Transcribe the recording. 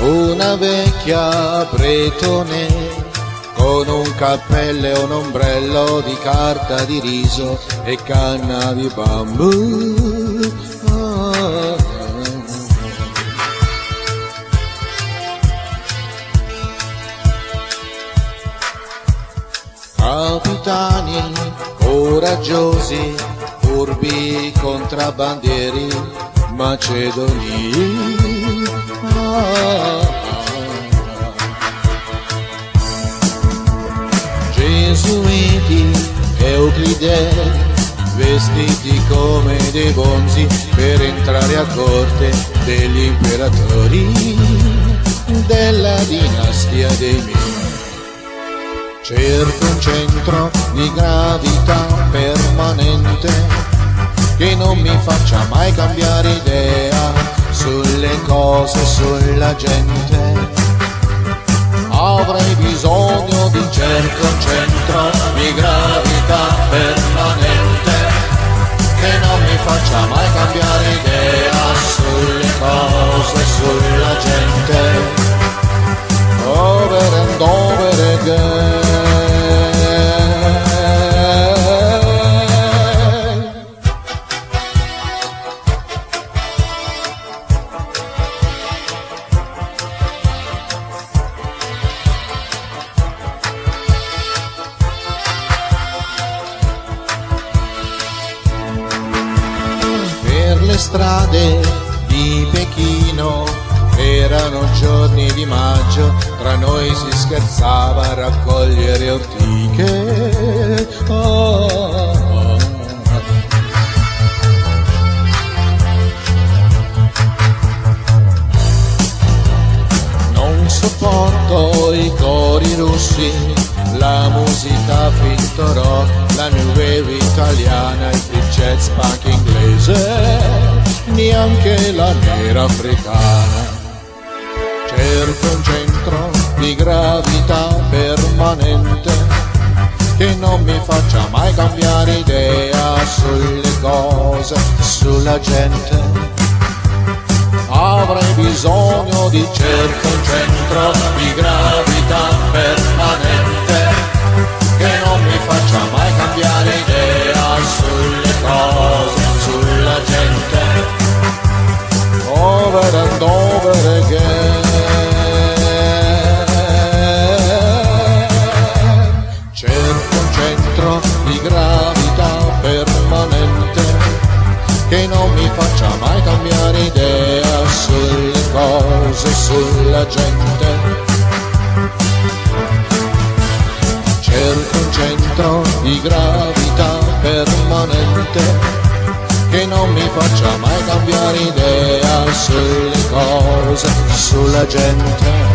Una vecchia bretone con un cappello e un ombrello di carta di riso e canna di bambù. Capitani coraggiosi, furbi contrabbandieri macedoni. Gesuiti, Euclide, vestiti come dei bonzi per entrare a corte degli imperatori della dinastia dei Ming. Cerco un centro di gravità permanente che non mi faccia mai cambiare idea sulle cose, sulla gente. Avrei bisogno di un centro di gravità permanente che non mi faccia mai cambiare idea sulle cose, sulla gente. Over and over again. Per le strade di Pechino erano giorni di maggio, tra noi si scherzava a raccogliere ortiche. Non sopporto i cori russi, la musica finto rock, la new wave italiana, il free jazz punk inglese, neanche la nera africana. Cerco un centro di gravità permanente che non mi faccia mai cambiare idea sulle cose, sulla gente. Avrei bisogno di cerco un centro di gravità permanente che non mi faccia mai cambiare idea sulle cose, sulla gente. Over and over again. Cerco un centro di gravità permanente che non mi faccia mai cambiare idea sulle cose, sulla gente. Cerco un centro di gravità permanente che non mi faccia mai cambiare idea sulle cose, sulla gente.